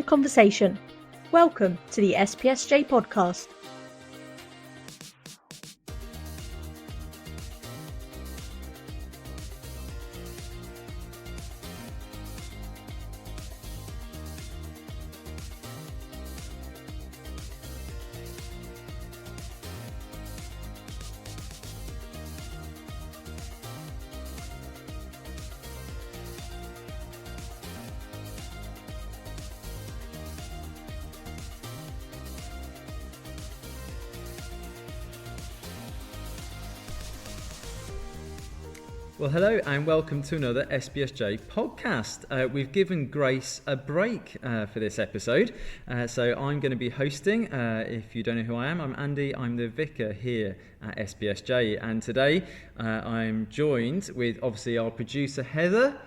conversation. Welcome to the SPSJ podcast. Well, hello and welcome to another SPSJ podcast. We've given Grace a break for this episode, so I'm going to be hosting. If you don't know who I am, I'm Andy. I'm the vicar here at SPSJ, and today I'm joined with obviously our producer Heather.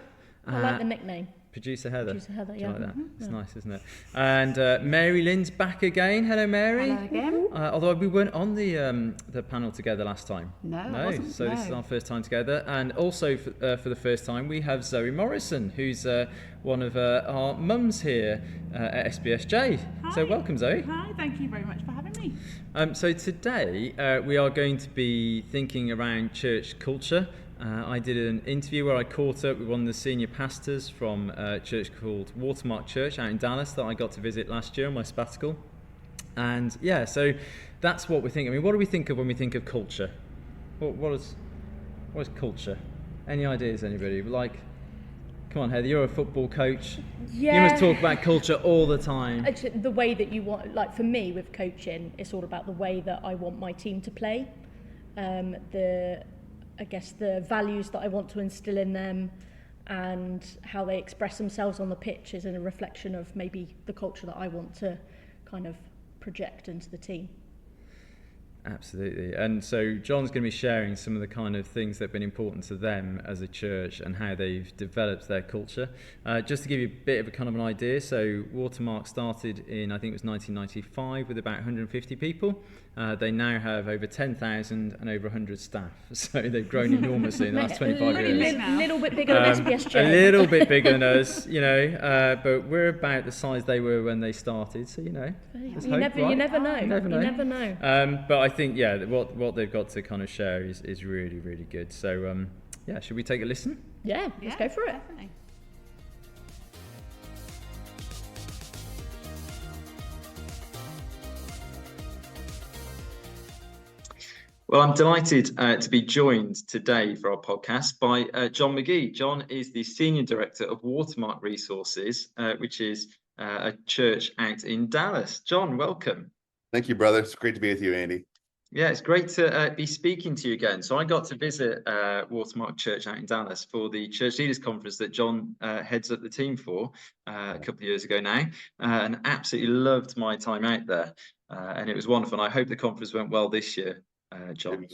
I like the nickname. Producer Heather. Producer Heather, yeah. Like that? It's nice, isn't it? And Mary Lynn's back again. Hello, Mary. Hello again. Although we weren't on the panel together last time. No. So this is our first time together. And also for the first time, we have Zoe Morrison, who's one of our mums here at SPSJ. Hi. So welcome, Zoe. Hi, thank you very much for having me. So today we are going to be thinking around church culture. I did an interview where I caught up with one of the senior pastors from a church called Watermark Church out in Dallas that I got to visit last year on my sabbatical. And yeah, so that's what we're thinking. I mean, what do we think of when we think of culture? What is culture? Any ideas, anybody? Like, come on, Heather, you're a football coach. Yeah. You must talk about culture all the time. Actually, the way that you want, like for me with coaching, it's all about the way that I want my team to play. The values that I want to instill in them and how they express themselves on the pitch is in a reflection of maybe the culture that I want to kind of project into the team. Absolutely. And so John's going to be sharing some of the kind of things that have been important to them as a church and how they've developed their culture. Just to give you a bit of a kind of an idea, so Watermark started in, I think it was 1995 with about 150 people. They now have over 10,000 and over 100 staff. So they've grown enormously in the last 25 years. A little bit bigger than SPSJ. A little bit bigger than us, but we're about the size they were when they started. So, You never know. You never know. But I think, what they've got to kind of share is really, really good. So, should we take a listen? Yeah, let's go for it. Definitely. Well, I'm delighted to be joined today for our podcast by John McGee. John is the Senior Director of Watermark Resources, which is a church out in Dallas. John, welcome. Thank you, brother. It's great to be with you, Andy. Yeah, it's great to be speaking to you again. So I got to visit Watermark Church out in Dallas for the Church Leaders Conference that John heads up the team for a couple of years ago now, and absolutely loved my time out there. And it was wonderful. And I hope the conference went well this year. John.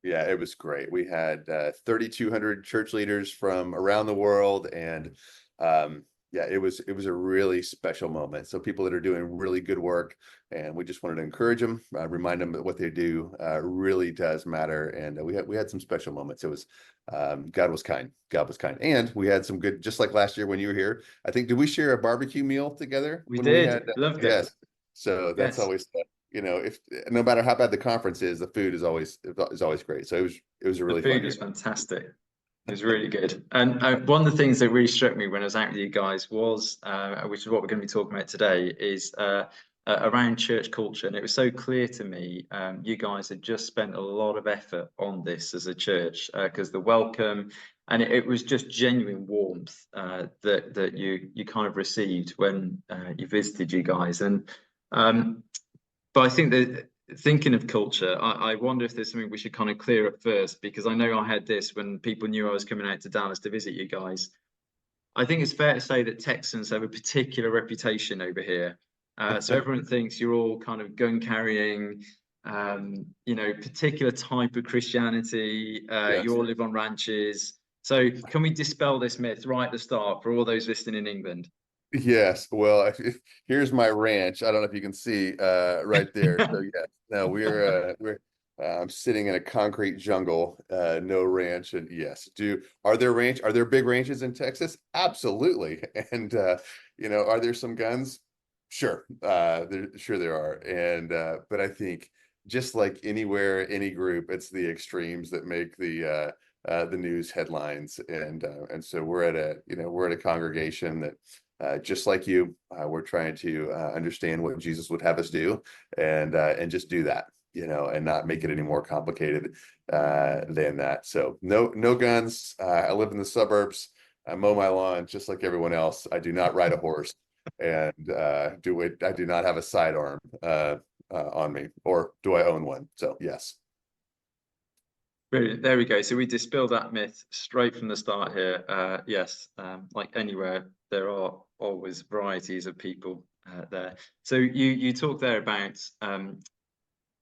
It was great. We had 3,200 church leaders from around the world, and it was a really special moment. So people that are doing really good work, and we just wanted to encourage them, remind them that what they do really does matter. And we had some special moments. It was God was kind. God was kind, and we had some good. Just like last year when you were here, I think did we share a barbecue meal together? We did. Loved it. Yes. So that's always. If no matter how bad the conference is, the food is always great. So it was a really the food fun was fantastic. It was really good. And one of the things that really struck me when I was out with you guys was, which is what we're going to be talking about today, is around church culture. And it was so clear to me, you guys had just spent a lot of effort on this as a church, because the welcome, and it was just genuine warmth that you kind of received when you visited you guys. And but I think that thinking of culture, I wonder if there's something we should kind of clear up first, because I know I had this when people knew I was coming out to Dallas to visit you guys. I think it's fair to say that Texans have a particular reputation over here. So everyone thinks you're all kind of gun carrying, particular type of Christianity. Yes. You all live on ranches. So can we dispel this myth right at the start for all those listening in England? Yes. Well, here's my ranch. I don't know if you can see right there. So yeah, no, we're I'm sitting in a concrete jungle, no ranch. And yes, are there big ranches in Texas? Absolutely. And are there some guns? Sure, sure there are, and but I think just like anywhere, any group, it's the extremes that make the news headlines, and so we're at a congregation that just like you, we're trying to understand what Jesus would have us do, and just do that, and not make it any more complicated than that. So no guns. I live in the suburbs. I mow my lawn just like everyone else. I do not ride a horse. And I do not have a sidearm on me, or do I own one? So yes. Brilliant. There we go. So we dispelled that myth straight from the start here. Yes, like anywhere, there are always varieties of people there. So you talk there about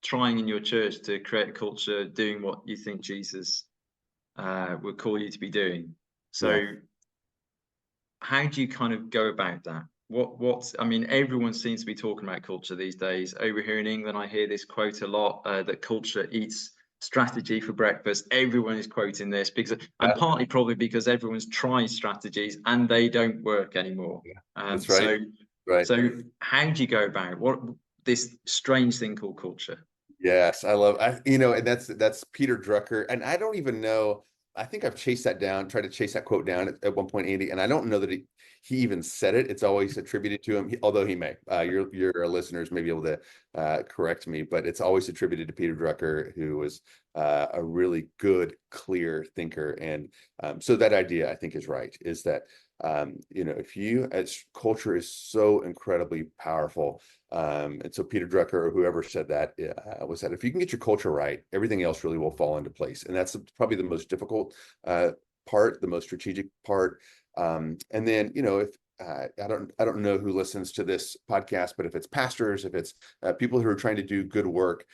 trying in your church to create a culture, doing what you think Jesus would call you to be doing. So Yeah. how do you kind of go about that? I mean, everyone seems to be talking about culture these days. Over here in England, I hear this quote a lot, that culture eats strategy for breakfast. Everyone is quoting this because, and partly probably because everyone's trying strategies and they don't work anymore. That's right. Right. So how do you go about what this strange thing called culture? Yes, and that's Peter Drucker, and I don't even know. I think I've chased that down, tried to chase that quote down at one point, Andy, and I don't know that he even said it. It's always attributed to him, although he may. Your listeners may be able to correct me, but it's always attributed to Peter Drucker, who was a really good, clear thinker, and so that idea I think is right. Is that as culture is so incredibly powerful. And so Peter Drucker, or whoever said that, was that if you can get your culture right, everything else really will fall into place. And that's probably the most difficult part, the most strategic part. And then, if I don't know who listens to this podcast, but if it's pastors, if it's people who are trying to do good work,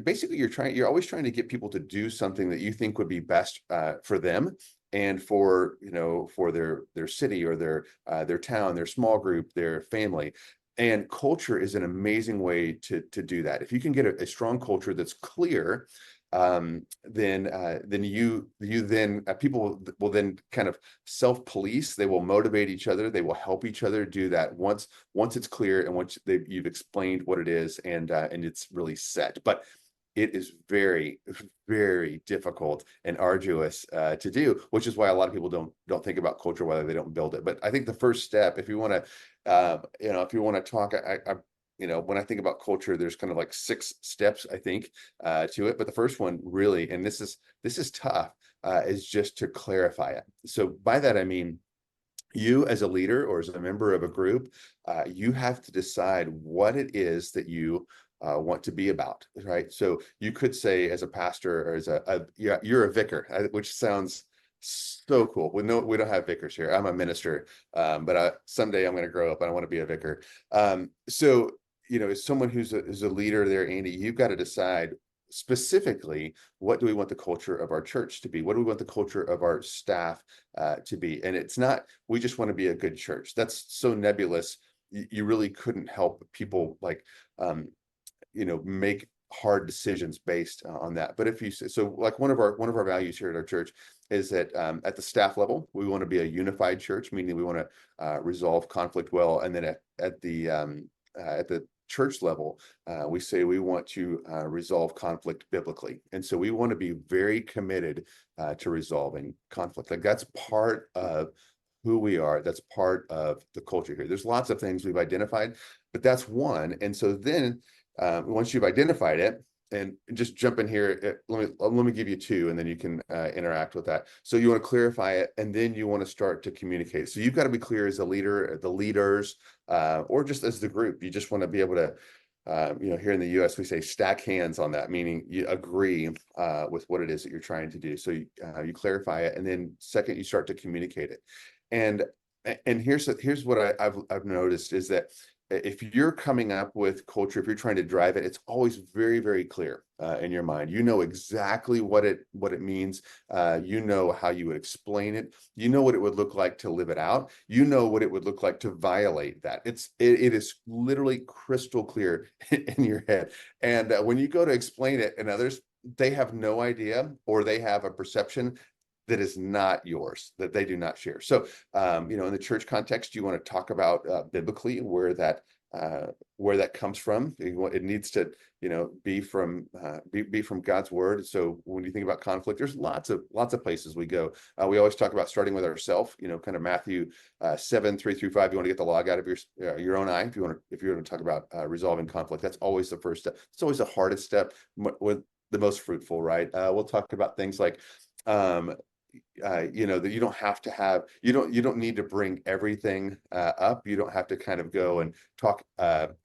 basically you're always trying to get people to do something that you think would be best for them, and for their city, or their town, their small group, their family. And culture is an amazing way to do that. If you can get a strong culture that's clear, then people will then kind of self-police. They will motivate each other. They will help each other do that once it's clear, and once you've explained what it is, and it's really set. But it is very, very difficult and arduous to do, which is why a lot of people don't think about culture, whether they don't build it. But I think the first step, if you want to talk, when I think about culture, there's kind of like 6 steps, I think, to it. But the first one really, and this is tough, is just to clarify it. So by that I mean, you as a leader or as a member of a group, you have to decide what it is that you want to be about, right? So you could say, as a pastor, or you're a vicar, which sounds so cool. We don't have vicars here. I'm a minister, but someday I'm going to grow up and I want to be a vicar. So as someone who's a leader there, Andy, you've got to decide specifically, what do we want the culture of our church to be? What do we want the culture of our staff to be? And it's not, we just want to be a good church. That's so nebulous. You really couldn't help people make hard decisions based on that. But like one of our values here at our church is that at the staff level, we want to be a unified church, meaning we want to resolve conflict well. And then at the church level, we say we want to resolve conflict biblically. And so we want to be very committed to resolving conflict. Like, that's part of who we are. That's part of the culture here. There's lots of things we've identified, but that's one. And so then once you've identified it, and just jump in here, let me give you 2, and then you can interact with that. So you want to clarify it, and then you want to start to communicate. So you've got to be clear as a leader, the leaders, or just as the group. You just want to be able to, here in the US, we say stack hands on that, meaning you agree with what it is that you're trying to do. So you clarify it, and then second, you start to communicate it. And here's what I've noticed is that if you're coming up with culture, if you're trying to drive it, it's always very, very clear in your mind. You know exactly what it means. You know how you would explain it. You know what it would look like to live it out. You know what it would look like to violate that. It is literally crystal clear in your head. And when you go to explain it, and others, they have no idea, or they have a perception that is not yours, that they do not share. So, in the church context, you want to talk about biblically where that where that comes from. It needs to, be from God's word. So when you think about conflict, there's lots of places we go. We always talk about starting with ourselves. Kind of Matthew 7:3-5. You want to get the log out of your own eye. If you want to talk about resolving conflict, that's always the first step. It's always the hardest step, with the most fruitful, right? We'll talk about things like, that you don't have to have, you don't need to bring everything up. You don't have to kind of go and talk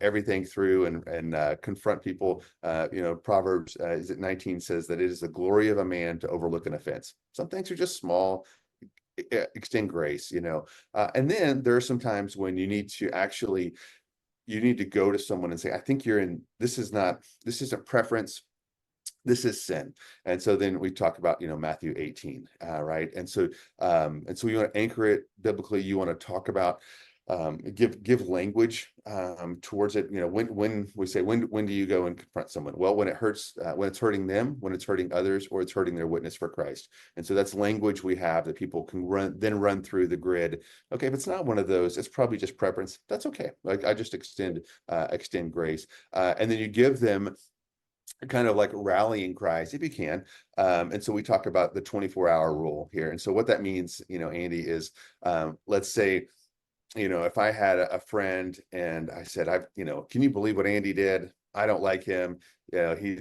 everything through and confront people. Proverbs 19 says that it is the glory of a man to overlook an offense. Some things are just small. Extend grace, and then there are some times when you need to go to someone and say, I think this isn't preference, this is sin. And so then we talk about, Matthew 18, right? And so you want to anchor it biblically. You want to talk about, give language towards it. When we say, when do you go and confront someone? Well, when it hurts, when it's hurting them, when it's hurting others, or it's hurting their witness for Christ. And so that's language we have that people can run through the grid. Okay, if it's not one of those, it's probably just preference. That's okay. Like, I just extend grace, and then you give them kind of like rallying cries if you can. And so we talk about the 24-hour rule here. And so what that means, Andy, is let's say, if I had a friend and I said, can you believe what Andy did? I don't like him. He,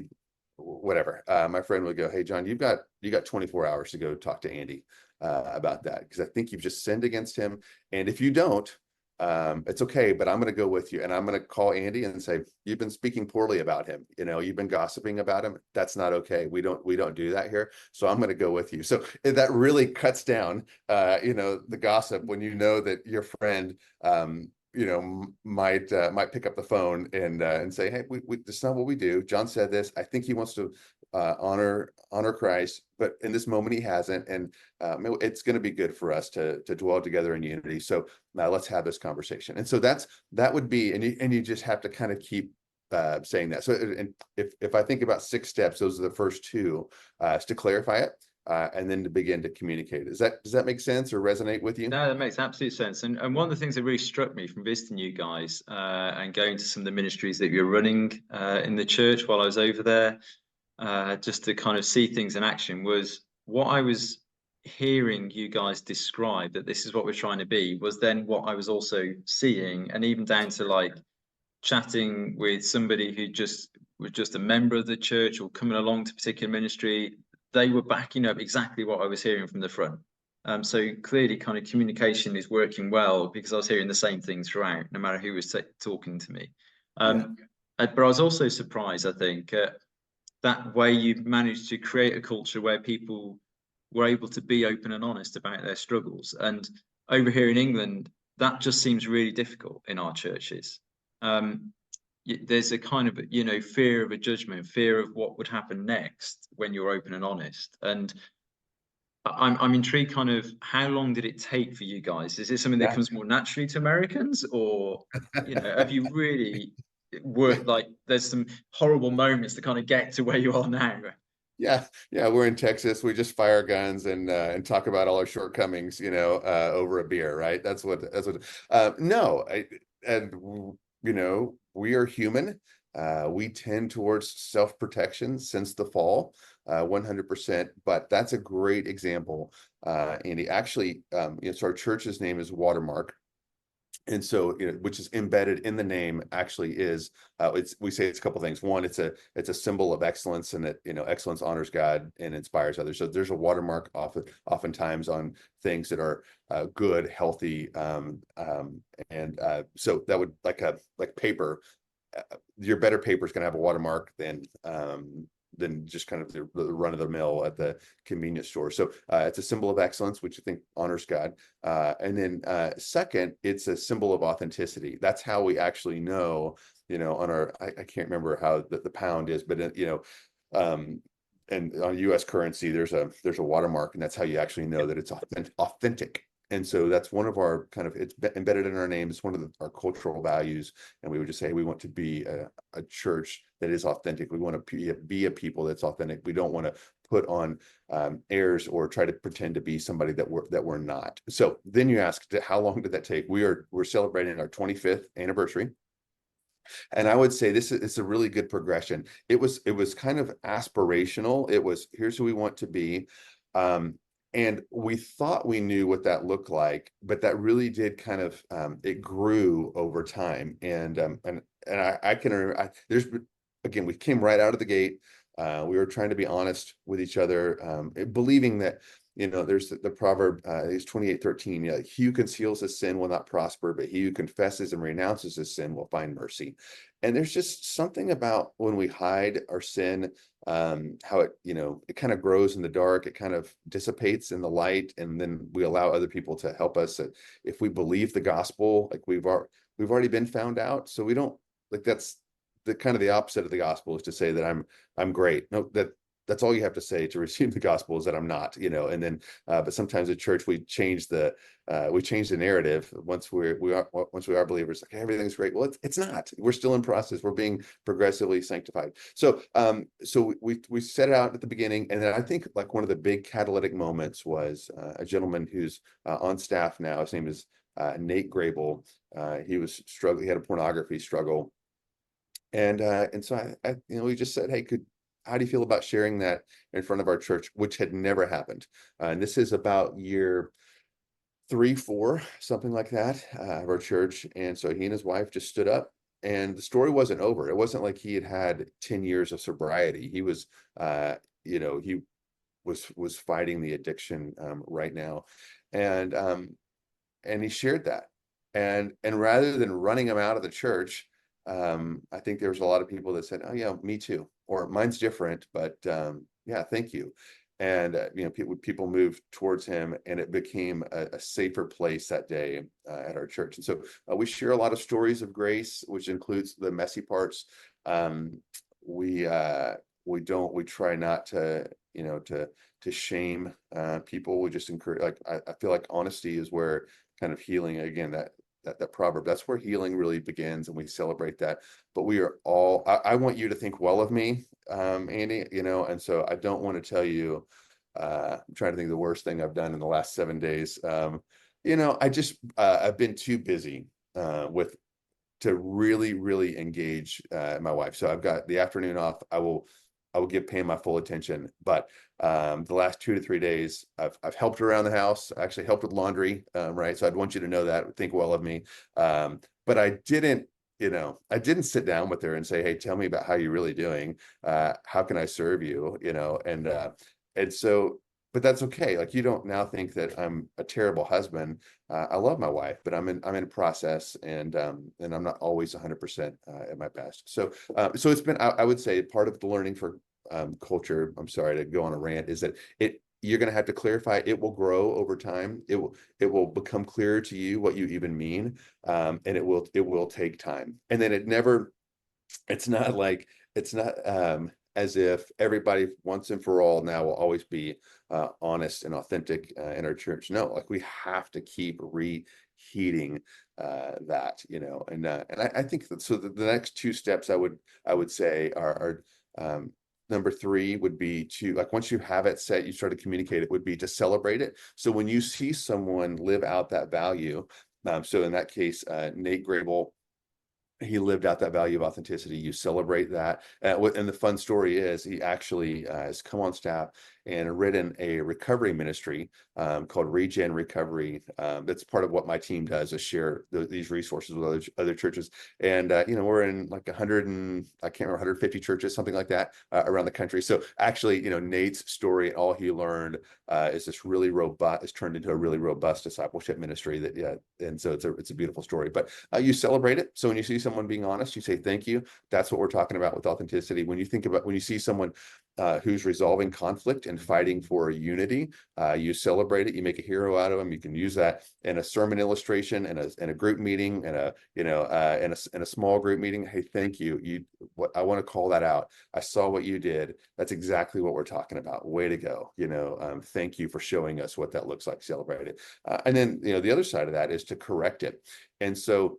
whatever. My friend would go, hey, John, you got 24 hours to go talk to Andy about that, because I think you've just sinned against him. And if you don't, it's okay, but I'm going to go with you, and I'm going to call Andy and say, you've been speaking poorly about him. You've been gossiping about him. That's not okay. We don't do that here. So I'm going to go with you. So that really cuts down, the gossip, when that your friend, might pick up the phone and say, hey, this is not what we do. John said this. I think he wants to honor Christ, but in this moment he hasn't, and it's going to be good for us to dwell together in unity. So now let's have this conversation. And so that would be, and you just have to kind of keep saying that. So, and if I think about 6 steps, those are the first 2, is to clarify it, and then to begin to communicate. Does that make sense or resonate with you? No, that makes absolute sense. And one of the things that really struck me from visiting you guys and going to some of the ministries that you're running in the church while I was over there, just to kind of see things in action, was what I was hearing you guys describe, that this is what we're trying to be, was then what I was also seeing, and even down to like chatting with somebody who was just a member of the church or coming along to a particular ministry. They were backing up exactly what I was hearing from the front. So clearly kind of communication is working well, because I was hearing the same thing throughout, no matter who was talking to me. But I was also surprised, I think, that way you've managed to create a culture where people were able to be open and honest about their struggles. And over here in England, that just seems really difficult in our churches. There's a kind of, fear of a judgment, fear of what would happen next when you're open and honest. And I'm intrigued, kind of, how long did it take for you guys? Is it something that comes more naturally to Americans, or, have you really worked, like, there's some horrible moments to kind of get to where you are now? Yeah, we're in Texas. We just fire guns and talk about all our shortcomings, over a beer, right? That's what. No, we are human. We tend towards self-protection since the fall, 100%. But that's a great example, Andy. Actually, so our church's name is Watermark. And so, which is embedded in the name, actually is, we say it's a couple things. One, it's a symbol of excellence, and that, excellence honors God and inspires others. So there's a watermark oftentimes on things that are good, healthy, and so that would, like paper. Your better paper is going to have a watermark than just kind of the run of the mill at the convenience store. So it's a symbol of excellence, which I think honors God. And then second, it's a symbol of authenticity. That's how we actually know, on our, I can't remember how the pound is, but and on US currency, there's a watermark, and that's how you actually know that it's authentic. And so that's one of our it's embedded in our name. It's one of our cultural values. And we would just say, we want to be a church that is authentic. We want to be a people that's authentic. We don't want to put on airs or try to pretend to be somebody that we're not. So then you ask, how long did that take? We're celebrating our 25th anniversary. And I would say it's a really good progression. It was kind of aspirational. It was, here's who we want to be. And we thought we knew what that looked like, but that really did kind of it grew over time. And I can remember again, we came right out of the gate. We were trying to be honest with each other, believing that, there's the proverb, it's 28:13. Yeah, he who conceals his sin will not prosper, but he who confesses and renounces his sin will find mercy. And there's just something about when we hide our sin, how it kind of grows in the dark, it kind of dissipates in the light, and then we allow other people to help us. If we believe the gospel, like we've already been found out, so we don't, like, that's the kind of the opposite of the gospel, is to say that I'm great. No, that's all you have to say to receive the gospel, is that I'm not, and then but sometimes at church we change the narrative once we are believers, like everything's great. Well, it's not. We're still in process. We're being progressively sanctified. So we set it out at the beginning, and then I think like one of the big catalytic moments was a gentleman who's on staff now. His name is Nate Grable. He was struggling. He had a pornography struggle. And so I we just said, hey, how do you feel about sharing that in front of our church, which had never happened? And this is about year 3, 4, something like that, of our church. And so he and his wife just stood up, and the story wasn't over. It wasn't like he had 10 years of sobriety. He was, he was fighting the addiction right now, and he shared that, and rather than running him out of the church, I think there was a lot of people that said, "Oh yeah, me too," or "Mine's different, but yeah, thank you." And people moved towards him, and it became a safer place that day at our church. And so we share a lot of stories of grace, which includes the messy parts. We try not to shame people. We just encourage. Like I feel like honesty is where kind of healing, again, that proverb, that's where healing really begins, and we celebrate that. But we are all, I want you to think well of me, Andy, and so I don't want to tell you, I'm trying to think of the worst thing I've done in the last 7 days. I've been too busy to really engage my wife. So I've got the afternoon off. I will pay my full attention. But the last 2 to 3 days, I've helped around the house. I actually helped with laundry, right? So I'd want you to know that, think well of me. But I didn't sit down with her and say, "Hey, tell me about how you're really doing. How can I serve you?" And so, but that's okay. Like, you don't now think that I'm a terrible husband. I love my wife, but I'm in a process, and I'm not always 100% at my best. So it's been, I would say, part of the learning for culture. I'm sorry to go on a rant, is that you're going to have to clarify. It will grow over time. It will become clearer to you what you even mean, and it will take time. And then it's not as if everybody once and for all now will always be honest and authentic in our church. No, like, we have to keep reheating that, and I think that, so the next 2 steps I would say are number 3 would be to, like, once you have it set, you start to communicate, it would be to celebrate it. So when you see someone live out that value, so in that case, Nate Grable, he lived out that value of authenticity. You celebrate that. And the fun story is, he actually has come on staff and written a recovery ministry called Regen Recovery. That's part of what my team does, is share these resources with other churches. And we're in like 100 and I can't remember, 150 churches, something like that, around the country. So actually, Nate's story, all he learned is this really robust, is turned into a really robust discipleship ministry and so it's a beautiful story. But you celebrate it. So when you see someone being honest, you say thank you. That's what we're talking about with authenticity. When you see someone who's resolving conflict and fighting for unity, you celebrate it. You make a hero out of them. You can use that in a sermon illustration, in a group meeting, in a small group meeting. Hey, thank you. I want to call that out. I saw what you did. That's exactly what we're talking about. Way to go. Thank you for showing us what that looks like. Celebrate it. And then the other side of that is to correct it. And so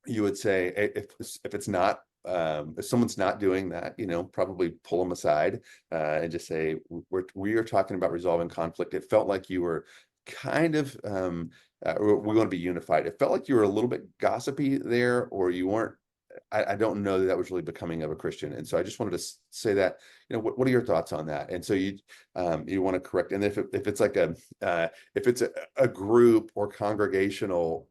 you would say, if it's not, if someone's not doing that, probably pull them aside and just say, we are talking about resolving conflict. It felt like you were kind of, we want to be unified. It felt like you were a little bit gossipy there, or you weren't I don't know that that was really becoming of a Christian. And so I just wanted to say that, what are your thoughts on that? And so you want to correct, and if it's like if it's a group or congregational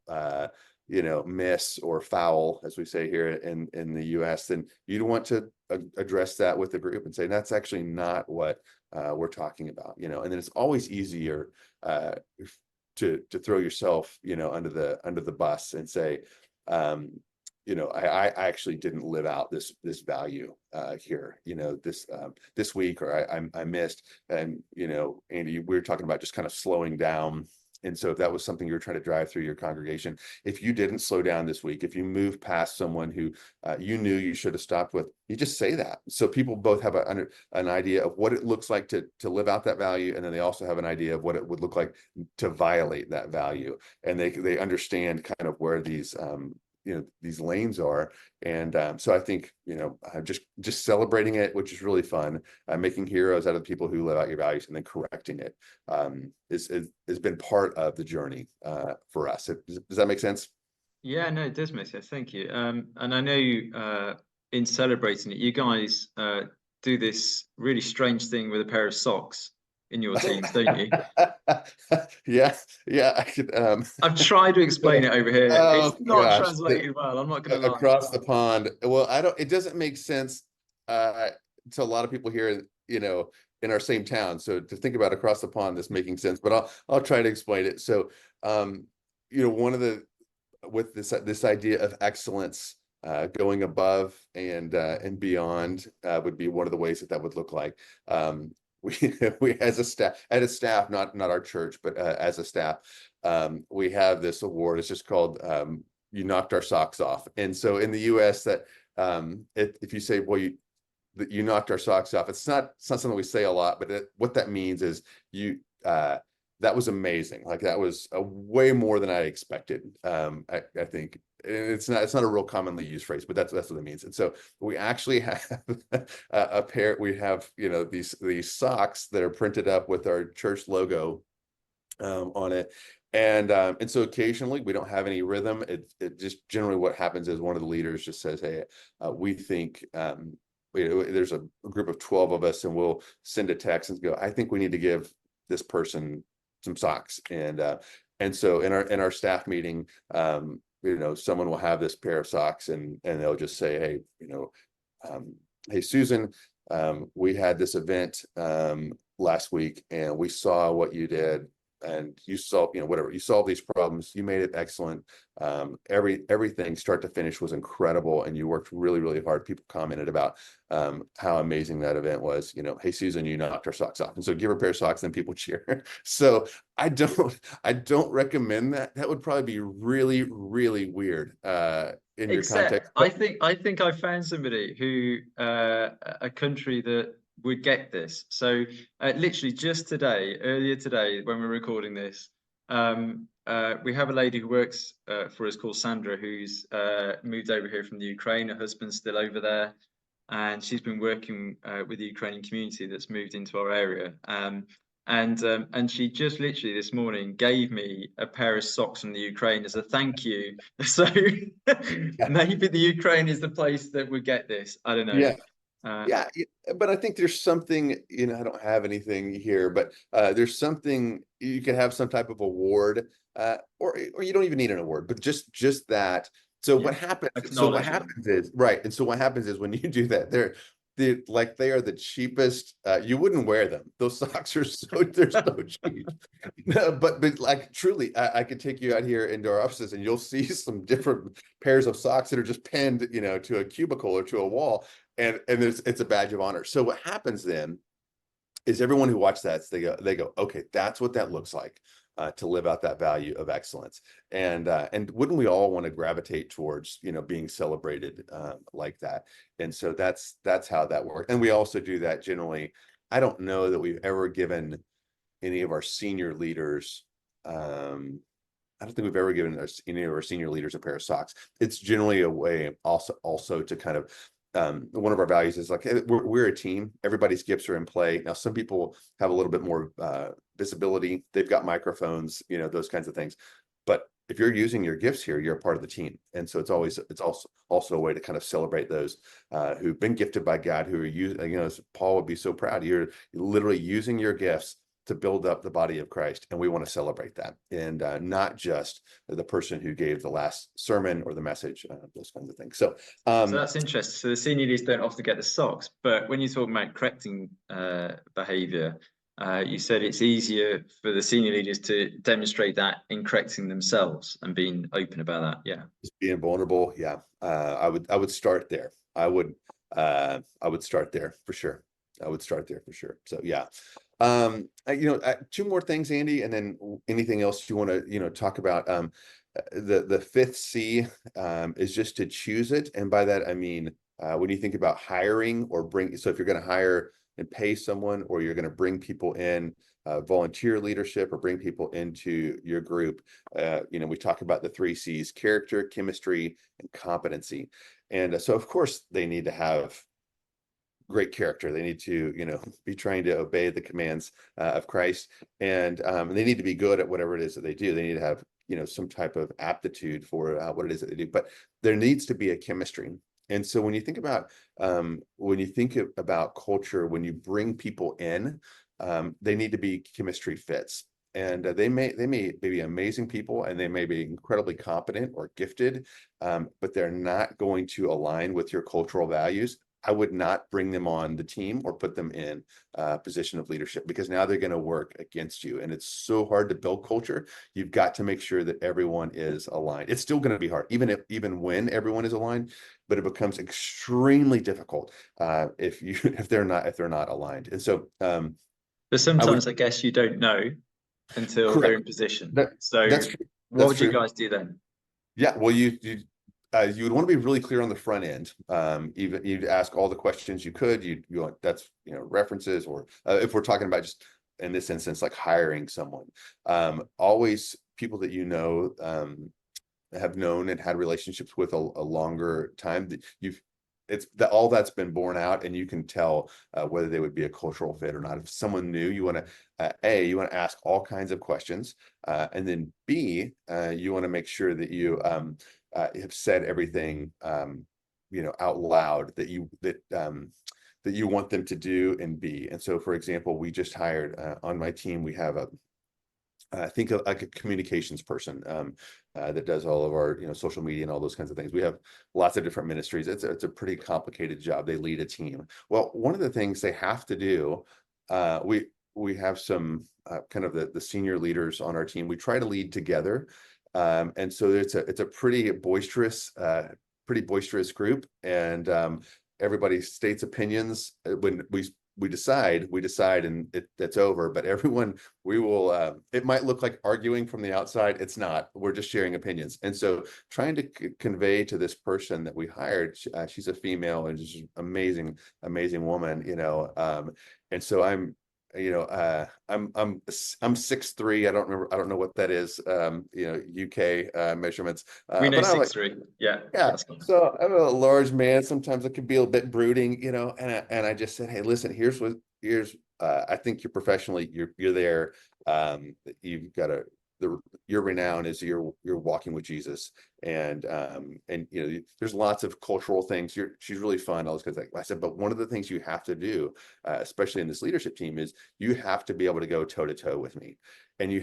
miss or foul, as we say here in the US, then you'd want to address that with the group and say, that's actually not what we're talking about, and then it's always easier to throw yourself, under the bus and say, I actually didn't live out this value here, this week, or I missed. And, Andy, we were talking about just kind of slowing down. And so if that was something you were trying to drive through your congregation, if you didn't slow down this week, if you moved past someone who you knew you should have stopped with, you just say that. So people both have an idea of what it looks like to live out that value. And then they also have an idea of what it would look like to violate that value. And they understand kind of where these lanes are. And so I think, just celebrating it, which is really fun, making heroes out of the people who live out your values, and then correcting it has been part of the journey for us. Does that make sense? Yeah, no, it does make sense. Thank you. And I know in celebrating it, you guys do this really strange thing with a pair of socks in your teams, don't you? Yeah. I could, I've tried to explain it over here. Oh It's not gosh, translated well. I'm not going to lie. across the pond. Well, it doesn't make sense to a lot of people here, in our same town. So to think about across the pond, this making sense, but I'll try to explain it. So, one of with this idea of excellence, going above and beyond, would be one of the ways that would look like. We as a staff, not our church, but as a staff, we have this award. It's just called "You Knocked Our Socks Off." And so in the US, that if you say, "Well, you knocked our socks off," it's not something we say a lot, but what that means is that was amazing. Like, that was way more than I expected. I think it's not a real commonly used phrase, but that's what it means. And so we actually have a pair. We have these socks that are printed up with our church logo on it. And so occasionally we don't have any rhythm. It just generally what happens is one of the leaders just says, "Hey, we think." There's a group of 12 of us, and we'll send a text and go, "I think we need to give this person some socks." And so in our staff meeting, someone will have this pair of socks, and they'll just say, "Hey, hey, Susan, we had this event last week, and we saw what you did, and you solved, whatever, you solved these problems, you made it excellent. Everything start to finish was incredible, and you worked really, really hard." People commented about how amazing that event was. "Hey, Susan, you knocked our socks off." And so give her a pair of socks, and people cheer. So I don't recommend that. That would probably be really, really weird in your context. I think I found somebody who a country that would get this. So literally just earlier today, when we're recording this, we have a lady who works for us called Sandra, who's moved over here from the Ukraine. Her husband's still over there, and she's been working with the Ukrainian community that's moved into our area. And she just literally this morning gave me a pair of socks from the Ukraine as a thank you. So maybe the Ukraine is the place that would get this. I don't know. Yeah. Yeah, but I think there's something, I don't have anything here, but there's something, you could have some type of award, or you don't even need an award, but just that. So what happens? So what happens is, right. And so what happens is when you do that, they are the cheapest. You wouldn't wear them. Those socks are they're so cheap. But like, truly, I could take you out here into our offices, and you'll see some different pairs of socks that are just pinned, to a cubicle or to a wall. And it's a badge of honor. So what happens then is everyone who watched that, they go, "Okay, that's what that looks like to live out that value of excellence." And wouldn't we all want to gravitate towards being celebrated like that? And so that's how that works. And we also do that generally. I don't know that we've ever given any of our senior leaders. I don't think we've ever given any of our senior leaders a pair of socks. It's generally a way also to kind of. One of our values is like, we're a team. Everybody's gifts are in play. Now, some people have a little bit more visibility. They've got microphones, those kinds of things. But if you're using your gifts here, you're a part of the team. And so it's also a way to kind of celebrate those who've been gifted by God, who are using, you know, Paul would be so proud. You're literally using your gifts to build up the body of Christ. And we want to celebrate that. And not just the person who gave the last sermon or the message, those kinds of things. So that's interesting. So the senior leaders don't often get the socks, but when you're talking about correcting behavior, you said it's easier for the senior leaders to demonstrate that in correcting themselves and being open about that. Yeah. just being vulnerable. Yeah. I would start there. I would start there for sure. I would start there for sure. So yeah. Two more things, Andy, and then anything else you want to, you know, talk about. The fifth C is just to choose it. And by that, I mean, when you think about hiring or so if you're going to hire and pay someone, or you're going to bring people in, volunteer leadership, or bring people into your group, we talk about the 3 C's: character, chemistry, and competency. And so of course they need to have great character. They need to, be trying to obey the commands of Christ, and they need to be good at whatever it is that they do. They need to have, some type of aptitude for what it is that they do, but there needs to be a chemistry. And so when you think about culture, when you bring people in, they need to be chemistry fits. And they may be amazing people, and they may be incredibly competent or gifted, but they're not going to align with your cultural values. I would not bring them on the team or put them in a position of leadership, because now they're going to work against you. And it's so hard to build culture. You've got to make sure that everyone is aligned. It's still going to be hard, even when everyone is aligned, but it becomes extremely difficult if they're not aligned. And so, but sometimes I guess you don't know until correct. they're in position. So what would you guys do then? Yeah, well, you would want to be really clear on the front end. Even you'd ask all the questions you could. You want, that's references, or if we're talking about just in this instance, like hiring someone, always people that have known and had relationships with a longer time, that all that's been borne out, and you can tell whether they would be a cultural fit or not. If someone new, you want to ask all kinds of questions, and then B, you want to make sure that you have said everything out loud that you want them to do and be. And so, for example, we just hired on my team, we have like a communications person that does all of our social media and all those kinds of things. We have lots of different ministries. It's a pretty complicated job. They lead a team. Well, one of the things they have to do, we have some kind of the senior leaders on our team. We try to lead together. And so it's a pretty boisterous group, and everybody states opinions. When we decide, and that's over. But everyone, we will. It might look like arguing from the outside. It's not. We're just sharing opinions. And so, trying to convey to this person that we hired, she's a female and just amazing woman. And so I'm 6'3". I don't know what that is. UK measurements. We know but I'm 6'3". Yeah. So I'm a large man. Sometimes I can be a bit brooding, and I just said, hey, listen, here's I think you're professionally, you're there. You've got your renown is you're walking with Jesus, and there's lots of cultural things. She's really fun, all those kinds of things. I said, but one of the things you have to do, especially in this leadership team, is you have to be able to go toe to toe with me, and you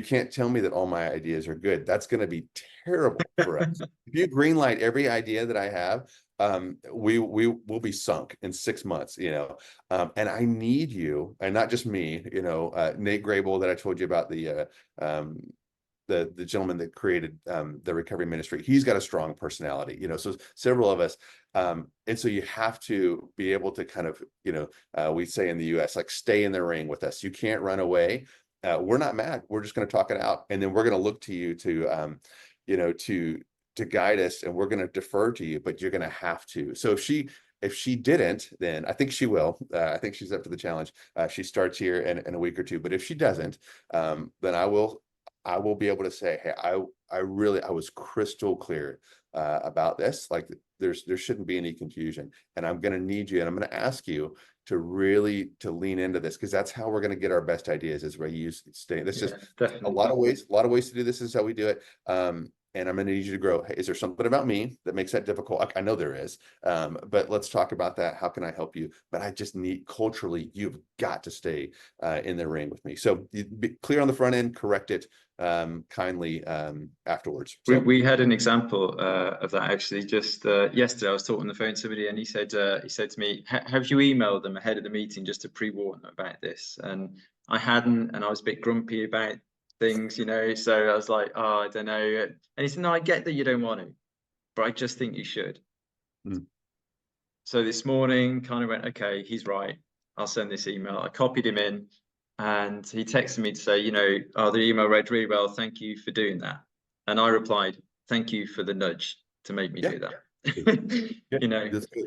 can't tell me that all my ideas are good. That's going to be terrible for us. If you greenlight every idea that I have, we will be sunk in 6 months, and I need you, and not just me, Nate Grable that I told you about, the gentleman that created the recovery ministry. He's got a strong personality, so several of us, and so you have to be able to kind of, we say in the US, like, stay in the ring with us. You can't run away. We're not mad. We're just going to talk it out, and then we're going to look to you to guide us, and we're going to defer to you, but you're going to have to. So if she didn't, then I think she will. I think she's up for the challenge. She starts here in a week or two, but if she doesn't, then I will be able to say, hey, I was crystal clear about this. Like, there shouldn't be any confusion. And I'm going to need you, and I'm going to ask you to really lean into this, because that's how we're going to get our best ideas, is where you stay. This is Definitely. a lot of ways to do this. Is how we do it. And I'm going to need you to grow. Hey, is there something about me that makes that difficult? I know there is, but let's talk about that. How can I help you? But I just need, culturally, you've got to stay in the ring with me. So be clear on the front end, correct it kindly afterwards. So, We had an example of that actually just yesterday. I was talking on the phone to somebody, and he said to me, have you emailed them ahead of the meeting just to pre-warn them about this? And I hadn't, and I was a bit grumpy about things, so I was like, oh, I don't know. And he said, no, I get that you don't want to, but I just think you should. So this morning kind of went, okay, he's right, I'll send this email. I copied him in, and he texted me to say, the email read really well, thank you for doing that. And I replied, thank you for the nudge to make me do that.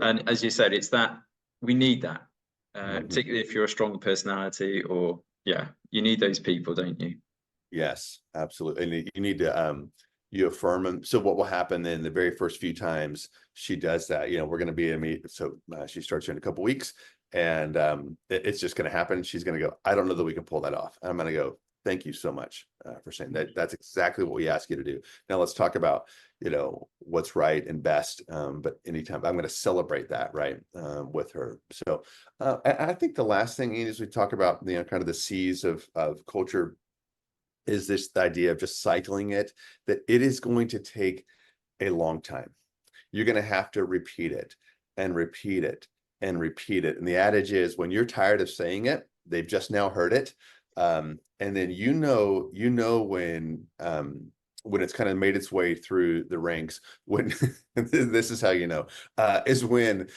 And as you said, it's that we need that, particularly if you're a strong personality, or you need those people, don't you? Yes, absolutely. And you need to you affirm them. So what will happen then the very first few times she does that, we're going to be in a meet. So she starts in a couple weeks, and it's just going to happen. She's going to go, I don't know that we can pull that off. And I'm going to go, thank you so much for saying that. That's exactly what we ask you to do. Now let's talk about, what's right and best. But anytime I'm going to celebrate that, right, with her. So I think the last thing is we talk about, kind of the C's of culture, is this the idea of just cycling it, that it is going to take a long time. You're going to have to repeat it and repeat it and repeat it. And the adage is, when you're tired of saying it, they've just now heard it. And then when it's kind of made its way through the ranks, when this is how is when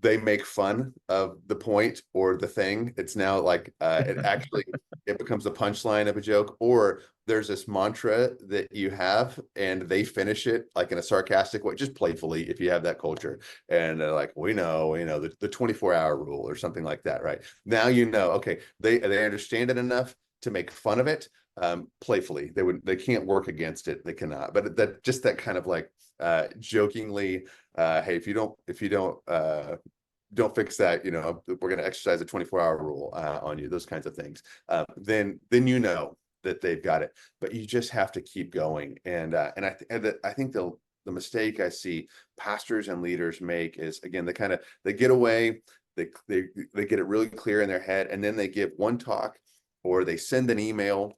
they make fun of the point or the thing. It's now like it becomes a punchline of a joke, or there's this mantra that you have and they finish it like in a sarcastic way, just playfully, if you have that culture. And they're like, we know the 24-hour rule or something like that, right? Now okay, they understand it enough to make fun of it playfully. They can't work against it. They cannot. But that kind of like jokingly, hey, if you don't fix that, we're going to exercise a 24-hour rule on you, those kinds of things. Then that they've got it. But you just have to keep going. And I think the mistake I see pastors and leaders make is, again, they get away, they get it really clear in their head, and then they give one talk or they send an email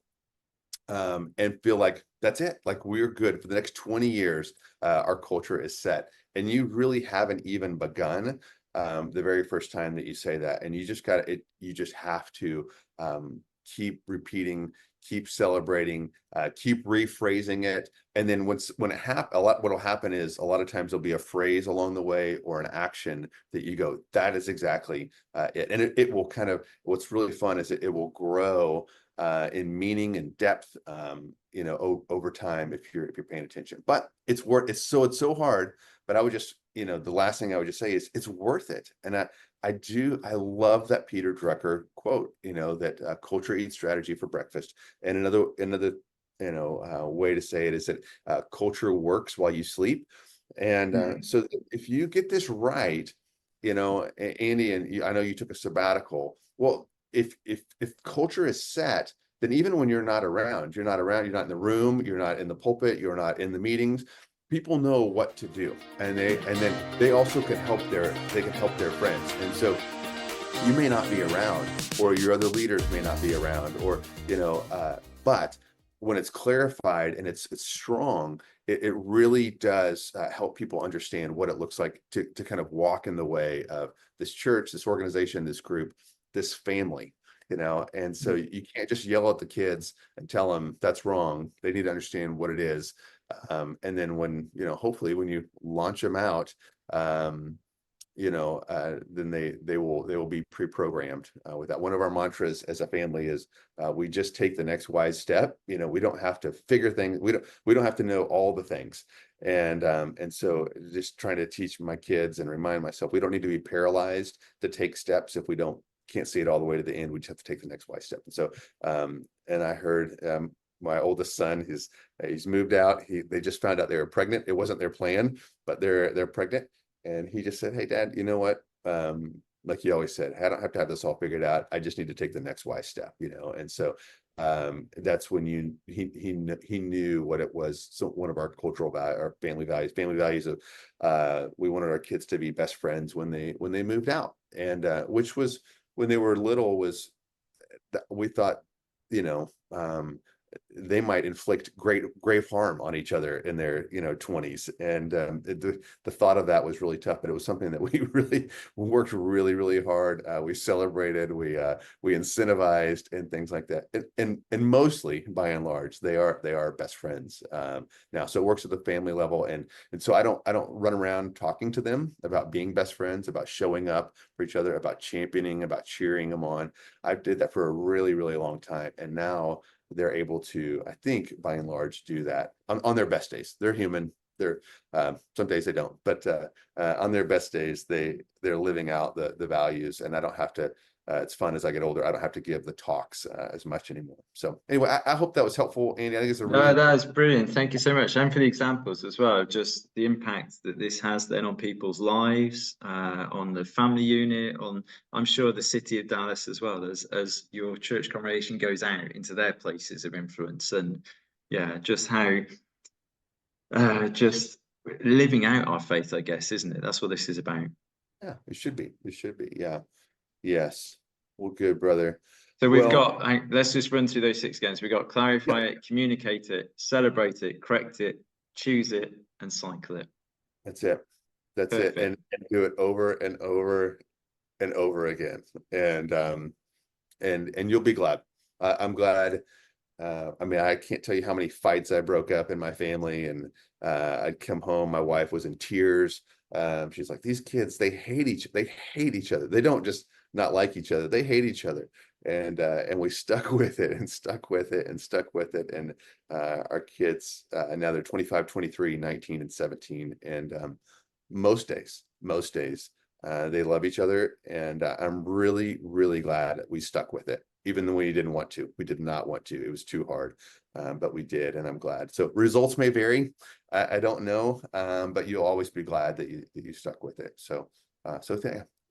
and feel like that's it. Like, we're good for the next 20 years. Our culture is set, and you really haven't even begun the very first time that you say that. And you just have to keep repeating, keep celebrating, keep rephrasing it. And then when it happens, what'll happen is a lot of times there'll be a phrase along the way or an action that you go, that is exactly it. And it will kind of, what's really fun is it will grow in meaning and depth, over time, if you're paying attention. But it's so hard. But I would just, the last thing I would just say is it's worth it. And I love that Peter Drucker quote, that culture eats strategy for breakfast. And another way to say it is that culture works while you sleep. And so if you get this right, Andy, and I know you took a sabbatical. Well, if culture is set, then even when you're not around, you're not in the room, you're not in the pulpit, you're not in the meetings, people know what to do, and then they also can help their friends. And so you may not be around, or your other leaders may not be around, or but when it's clarified and it's strong, it really does help people understand what it looks like to kind of walk in the way of this church, this organization, this group, this family. And so you can't just yell at the kids and tell them that's wrong. They need to understand what it is. And then when, hopefully when you launch them out, then they will be pre-programmed with that. One of our mantras as a family is we just take the next wise step. We don't have to figure things. We don't have to know all the things. And so just trying to teach my kids and remind myself, we don't need to be paralyzed to take steps if we can't see it all the way to the end. We just have to take the next wise step. And so, and I heard my oldest son, he's moved out. They just found out they were pregnant. It wasn't their plan, but they're pregnant. And he just said, "Hey, Dad, you know what? Like he always said, I don't have to have this all figured out. I just need to take the next wise step, you know." And so that's when he knew what it was. So one of our cultural value, our family values of we wanted our kids to be best friends when they moved out, and which was when they were little was that we thought, you know, they might inflict grave harm on each other in their 20s, and the thought of that was really tough, but it was something that we really worked really hard. We celebrated, we incentivized and things like that, and mostly by and large they are best friends now. So it works at the family level, and so I don't run around talking to them about being best friends, about showing up for each other, about championing, about cheering them on. I did that for a really long time, and now they're able to, I think, by and large, do that on their best days. They're human. They're some days they don't, but on their best days, they're living out the values, and I don't have to. It's fun as I get older. I don't have to give the talks as much anymore. So anyway, I hope that was helpful, Andy. I think it's a really that is brilliant. Thank you so much, and for the examples as well. Just the impact that this has then on people's lives, on the family unit, on I'm sure the city of Dallas as well, as your church congregation goes out into their places of influence, and yeah, just how just living out our faith, I guess, isn't it? That's what this is about. Yeah, it should be. It should be. Yeah. Yes. Well, good, brother. So we've got, let's just run through those 6 again. So we've got clarify it, communicate it, celebrate it, correct it, choose it, and cycle it. That's it. That's Perfect. it. And do it over and over and over again. And you'll be glad. I'm glad. I mean, I can't tell you how many fights I broke up in my family, and I'd come home. My wife was in tears. She's like, "These kids, they hate each other. They don't just not like each other. They hate each other." And we stuck with it and stuck with it and stuck with it. And our kids, now they're 25, 23, 19, and 17. And most days, they love each other. And I'm really glad that we stuck with it, even though we didn't want to. We did not want to. It was too hard, but we did, and I'm glad. So results may vary. I don't know, but you'll always be glad that you stuck with it. So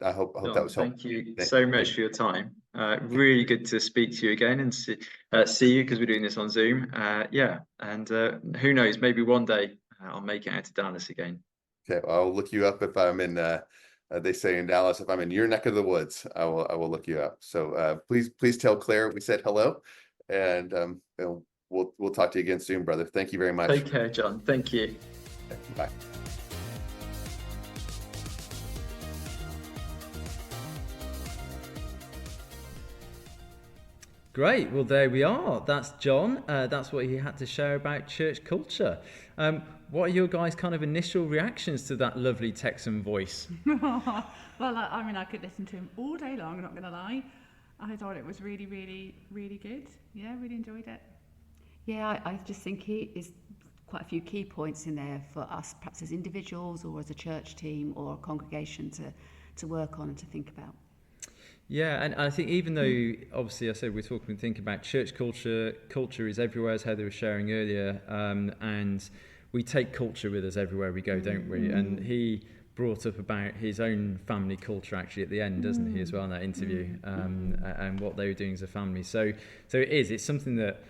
I hope John, that was helpful. thank you so much for your time. Really good to speak to you again and see you, because we're doing this on Zoom. Yeah, and who knows, maybe one day I'll make it out to Dallas again. Okay, well, I'll look you up if I'm in. They say in Dallas, if I'm in your neck of the woods, I will look you up. So please tell Claire we said hello, and we'll talk to you again soon, brother. Thank you very much. Take care, John. Thank you. Bye. Great. Well, there we are. That's John. That's what he had to share about church culture. What are your guys' kind of initial reactions to that lovely Texan voice? Well, I mean, I could listen to him all day long, I'm not going to lie. I thought it was really good. Yeah, really enjoyed it. Yeah, I just think he is quite a few key points in there for us, perhaps as individuals or as a church team or a congregation to work on and to think about. Yeah, and I think even though obviously I said we're talking and thinking about church culture, culture is everywhere, as Heather was sharing earlier, and we take culture with us everywhere we go, don't we? And he brought up about his own family culture actually at the end, doesn't he, as well in that interview, and what they were doing as a family. So it's something that,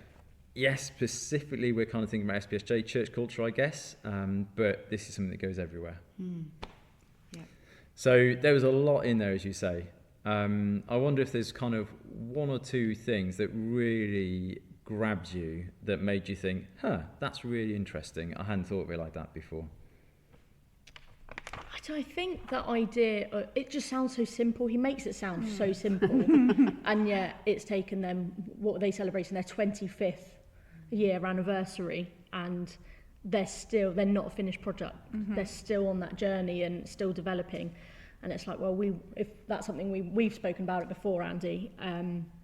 yes, specifically we're kind of thinking about SPSJ church culture, I guess, but this is something that goes everywhere. Yeah. So there was a lot in there, as you say. I wonder if there's kind of one or two things that really grabbed you that made you think, that's really interesting. I hadn't thought of it like that before. I think that idea, it just sounds so simple. He makes it sound so simple. And yet it's taken them, what were they celebrating, their 25th year anniversary, and they're not a finished product. They're still on that journey and still developing. And it's like, well, if that's something we've spoken about it before, Andy,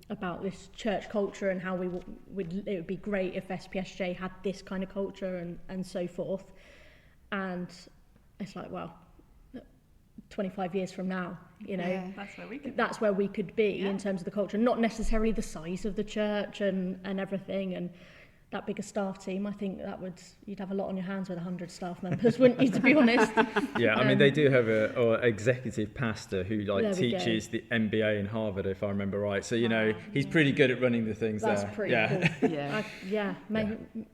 about this church culture and how it would be great if SPSJ had this kind of culture and so forth. And it's like, well, 25 years from now, that's where we could be in terms of the culture, not necessarily the size of the church and everything. And that bigger staff team, I think you'd have a lot on your hands with 100 staff members, wouldn't you, to be honest? Yeah, I mean, they do have a executive pastor who There we teaches the MBA in Harvard, if I remember right. So, he's yeah. pretty good at running the things That's there. pretty Yeah. cool. Yeah.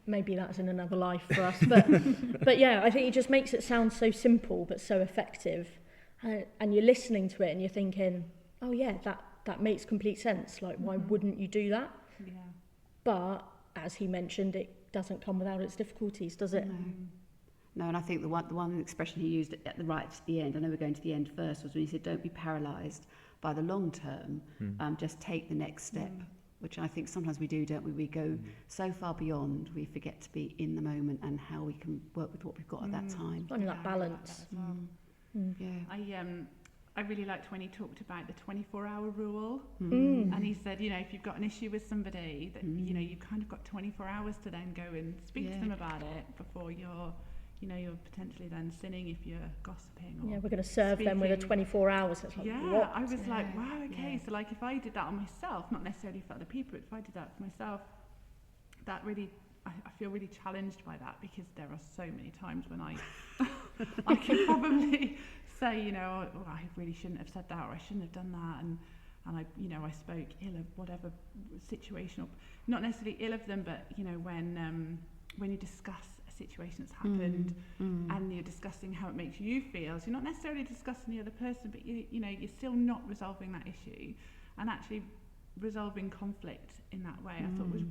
Maybe that's in another life for us. But yeah, I think it just makes it sound so simple but so effective. And you're listening to it and you're thinking, oh yeah, that makes complete sense. Like, why wouldn't you do that? Yeah. But as he mentioned, it doesn't come without its difficulties, does it? No, and I think the one expression he used at the end, I know we're going to the end first, was when he said, don't be paralysed by the long term, just take the next step, which I think sometimes we do, don't we? We go so far beyond, we forget to be in the moment and how we can work with what we've got at that time. Finding that balance. Yeah. I really liked when he talked about the 24-hour rule, and he said, if you've got an issue with somebody, that you've kind of got 24 hours to then go and speak to them about it before you're potentially then sinning if you're gossiping. Or We're going to serve them with a 24 hours. It's like, what? I was like, wow, okay. So like, if I did that on myself, not necessarily for other people, but if I did that for myself, that really, I feel really challenged by that, because there are so many times when I can probably say, I really shouldn't have said that, or I shouldn't have done that, and I spoke ill of whatever situation, or not necessarily ill of them, but when you discuss a situation that's happened and you're discussing how it makes you feel, so you're not necessarily discussing the other person, but you're still not resolving that issue, and actually resolving conflict in that way. I thought was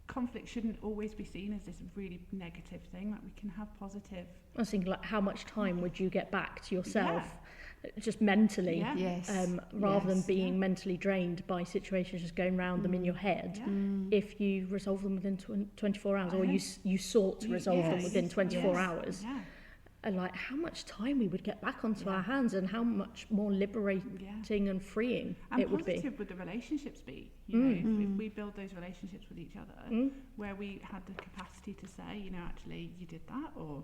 conflict shouldn't always be seen as this really negative thing. Like, we can have positive. I was thinking, like, how much time would you get back to yourself, just mentally, rather than being mentally drained by situations just going round them in your head, if you resolve them within 24 hours, or you sought to resolve them within 24 hours. And like, how much time we would get back onto our hands, and how much more liberating and freeing and it would be. Positive would the relationships be? If we build those relationships with each other, where we had the capacity to say, actually, you did that, or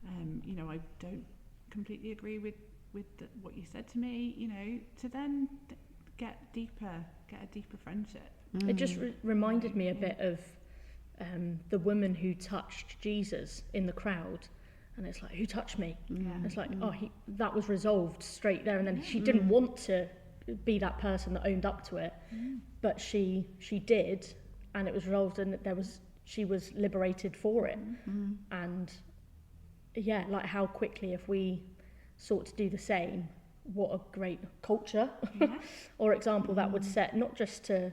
I don't completely agree with what you said to me. To then get a deeper friendship. It just reminded me a bit of the woman who touched Jesus in the crowd. And it's like, who touched me? It's like, that was resolved straight there. And then she didn't want to be that person that owned up to it, but she did, and it was resolved, and she was liberated for it. And like, how quickly, if we sought to do the same, what a great culture or example that would set, not just to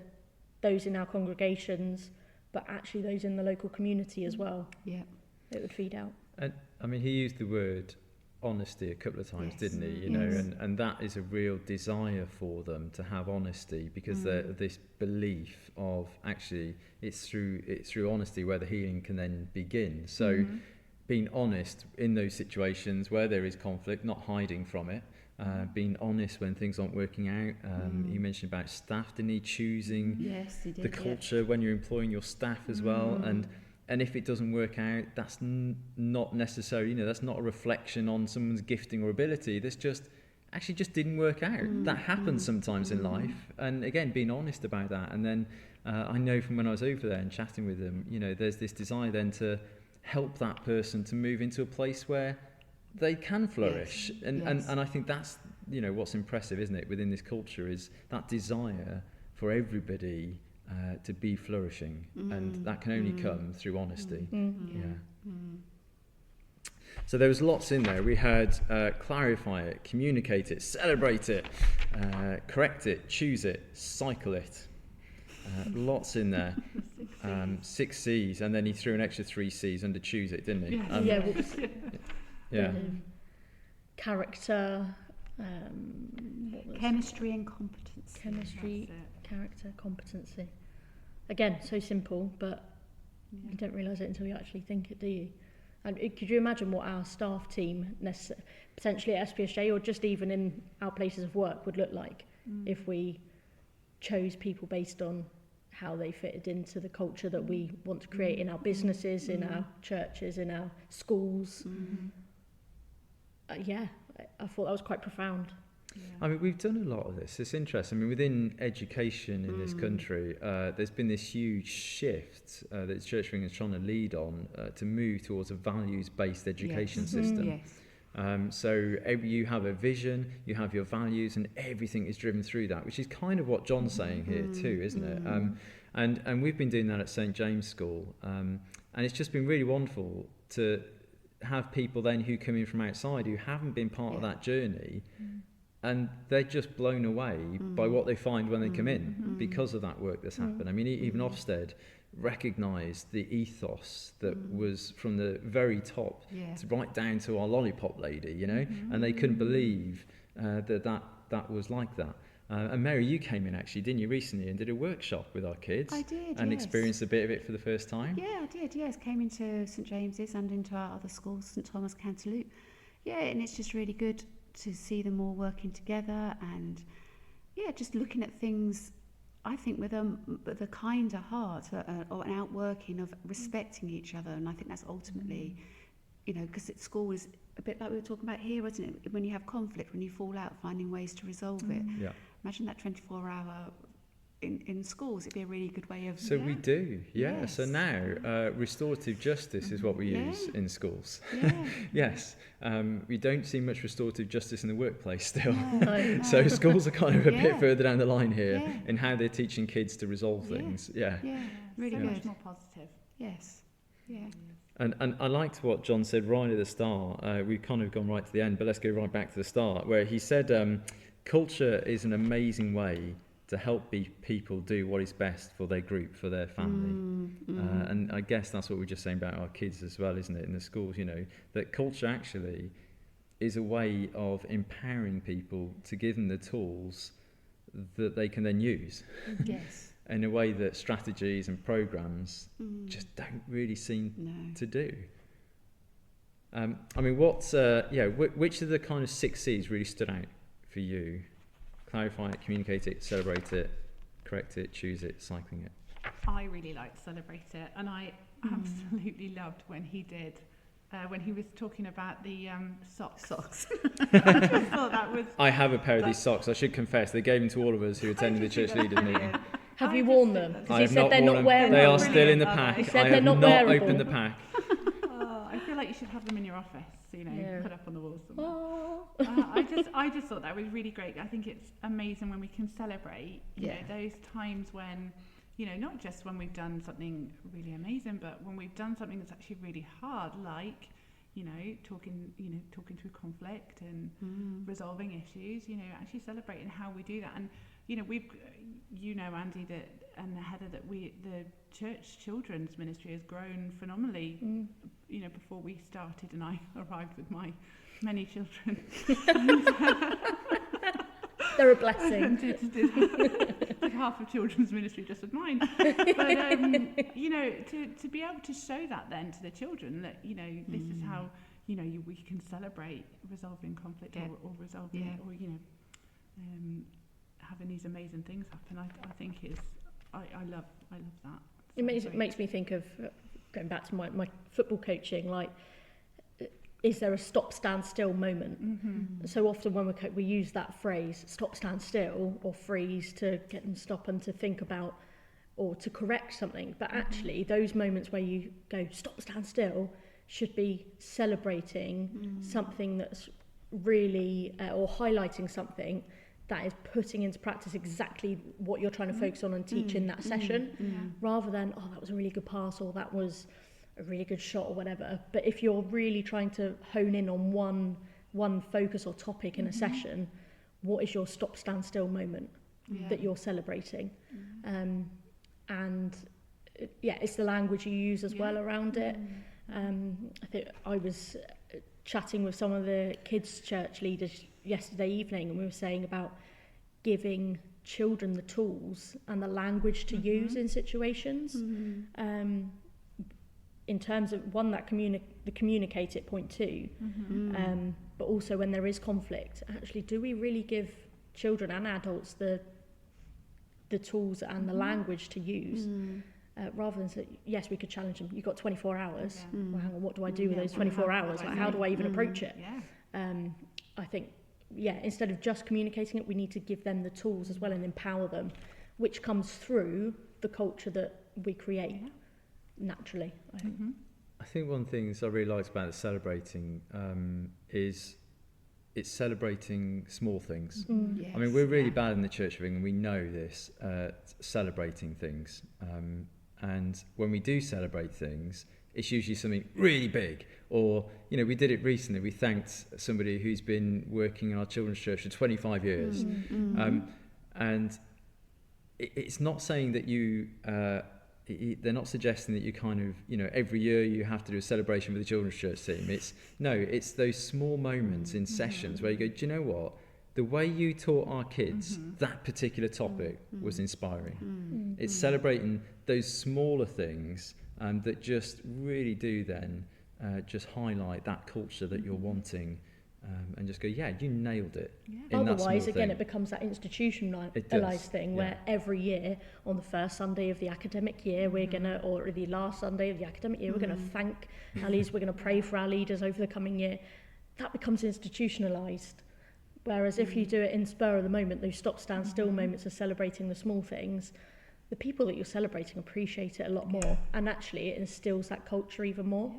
those in our congregations, but actually those in the local community as well. It would feed out. And I mean, he used the word honesty a couple of times, didn't he? And that is a real desire for them to have honesty, because this belief of, actually, it's through honesty where the healing can then begin. So being honest in those situations where there is conflict, not hiding from it, being honest when things aren't working out. You mentioned about staff, didn't he? Choosing the culture when you're employing your staff as well. And if it doesn't work out, that's not necessarily, that's not a reflection on someone's gifting or ability. That's just didn't work out. That happens sometimes in life. And again, being honest about that. And then I know from when I was over there and chatting with them, there's this desire then to help that person to move into a place where they can flourish. And I think that's, what's impressive, isn't it, within this culture, is that desire for everybody to be flourishing, and that can only come through honesty. So there was lots in there. We had clarify it, communicate it, celebrate it, correct it, choose it, cycle it. Lots in there. 6 C's, and then he threw an extra 3 C's under choose it, didn't he? Character, chemistry and competency. Character, competency. Again, so simple, but you don't realise it until you actually think it, do you? And could you imagine what our staff team, potentially at SPSJ, or just even in our places of work, would look like if we chose people based on how they fitted into the culture that we want to create in our businesses, in our churches, in our schools? I thought that was quite profound. I mean, we've done a lot of this. It's interesting. I mean, within education in this country, there's been this huge shift that the Church of England is trying to lead on to move towards a values-based education system. Yes. So you have a vision, you have your values, and everything is driven through that, which is kind of what John's saying here too, isn't it? And we've been doing that at St James School, and it's just been really wonderful to have people then who come in from outside who haven't been part of that journey, and they're just blown away by what they find when they come in because of that work that's happened. I mean, even Ofsted recognised the ethos that was from the very top to right down to our lollipop lady, you know, and they couldn't believe that was like that. And Mary, you came in actually, didn't you, recently, and did a workshop with our kids? I did, and yes. experienced a bit of it for the first time. Yeah, I did. Yes, came into St James's and into our other schools, St Thomas, Cantaloupe. Yeah, and it's just really good to see them all working together and just looking at things, I think, with a kinder heart or an outworking of respecting each other. And I think that's ultimately, you know, because at school is a bit like we were talking about here, isn't it? When you have conflict, when you fall out, finding ways to resolve it. Yeah. Imagine that 24-hour in schools. It'd be a really good way of... So we do, yeah. Yes. So now restorative justice is what we use in schools. Yeah. Yes. We don't see much restorative justice in the workplace still. No. So schools are kind of a bit further down the line here Yeah. in how they're teaching kids to resolve things. Yeah. Yeah, really so good. much more positive. Yes. Yeah. And I liked what John said right at the start. We've kind of gone right to the end, but let's go right back to the start, where he said culture is an amazing way to help people do what is best for their group, for their family. And I guess that's what we're just saying about our kids as well, isn't it, in the schools, you know, that culture actually is a way of empowering people to give them the tools that they can then use. Yes. In a way that strategies and programs just don't really seem to do. I mean, which of the kind of 6 C's really stood out for you? Clarify it, communicate it, celebrate it, correct it, choose it, cycling it. I really liked Celebrate It, and I absolutely loved when he did. When he was talking about the socks. I just thought that was... I have a pair of these socks, I should confess. They gave them to all of us who attended the church leaders meeting. Have you worn them? Because I he have said not they're worn not them. wearable. They are still in the Brilliant, pack. are they? He said I they're have not not wearable. opened the pack. I feel like you should have them in your office, you know, Yeah. put up on the wall somewhere. Oh. I just thought that was really great. I think it's amazing when we can celebrate, you know, those times when, you know, not just when we've done something really amazing, but when we've done something that's actually really hard, like, you know, talking through conflict and resolving issues, you know, actually celebrating how we do that. And, you know, Andy, that and Heather, that the church children's ministry has grown phenomenally, you know, before we started and I arrived with my many children. They're a blessing. did half of children's ministry just with mine. But, you know, to be able to show that then to the children that, you know, this is how, you know, we can celebrate resolving conflict or resolving it, or, you know, having these amazing things happen. I think I love that. It makes me think of, going back to my football coaching, like, is there a stop, stand still moment? So often when we use that phrase, stop, stand still, or freeze, to get them to stop and to think about or to correct something. But actually, those moments where you go, stop, stand still, should be celebrating something that's really, or highlighting something that is putting into practice exactly what you're trying to focus on and teach in that session, rather than, oh, that was a really good pass, or that was a really good shot, or whatever. But if you're really trying to hone in on one focus or topic in a session, what is your stop, stand still moment that you're celebrating? And it's the language you use as well around it. I think I was chatting with some of the kids' church leaders yesterday evening, and we were saying about giving children the tools and the language to use in situations. In terms of that communicate it, point 2, but also when there is conflict, actually, do we really give children and adults the tools and the language to use, rather than say, yes, we could challenge them. You've got 24 hours. Well, hang on, what do I do with those 24 hours? Like, how do I even approach it? I think instead of just communicating it, we need to give them the tools as well and empower them, which comes through the culture that we create naturally, I think. I think one of the things I really liked about the celebrating is it's celebrating small things. Yes, I mean, we're really bad in the Church of England, we know this, celebrating things. And when we do celebrate things, it's usually something really big. Or, you know, we did it recently, we thanked somebody who's been working in our children's church for 25 years. And it's not saying that you... they're not suggesting that you kind of, you know, every year you have to do a celebration with the children's church team. It's those small moments in sessions where you go, do you know what? The way you taught our kids that particular topic was inspiring. It's celebrating those smaller things that just really do then just highlight that culture that you're wanting. And just go, yeah, you nailed it. Otherwise, again, it becomes that institutionalised thing where every year on the first Sunday of the academic year, we're going to, or the last Sunday of the academic year, we're going to thank our leaders, we're going to pray for our leaders over the coming year. That becomes institutionalised. Whereas if you do it in spur of the moment, those stop, stand still moments of celebrating the small things, the people that you're celebrating appreciate it a lot more. And actually, it instills that culture even more.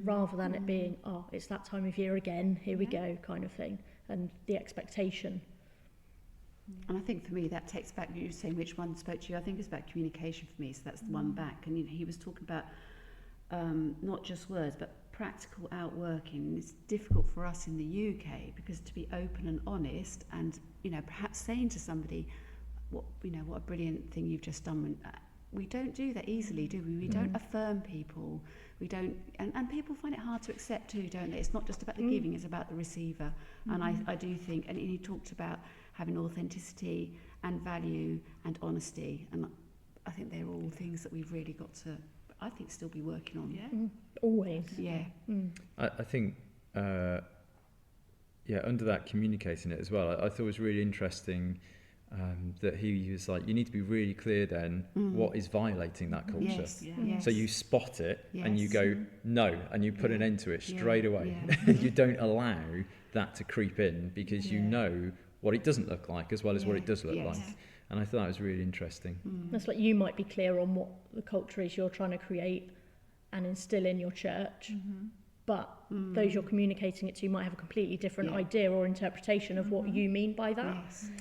Rather than it being, it's that time of year again, here we go, kind of thing, and the expectation. And I think for me, that takes back, you were saying which one spoke to you, I think it's about communication for me, so that's the one back. And he was talking about not just words, but practical outworking. It's difficult for us in the UK because to be open and honest and, you know, perhaps saying to somebody, what a brilliant thing you've just done. We don't do that easily, do we? We don't affirm people. We don't, and people find it hard to accept too, don't they? It's not just about the giving, it's about the receiver. And I do think, and he talked about having authenticity and value and honesty. And I think they're all things that we've really got to, I think, still be working on. Always. Yeah. I think, under that communicating it as well, I thought it was really interesting that he was like, you need to be really clear then what is violating that culture. Yes, yes. So you spot it and you go, no, and you put an end to it straight away. Yeah. You don't allow that to creep in because you know what it doesn't look like as well as what it does look like. And I thought that was really interesting. That's like you might be clear on what the culture is you're trying to create and instill in your church. But those you're communicating it to might have a completely different idea or interpretation of what you mean by that.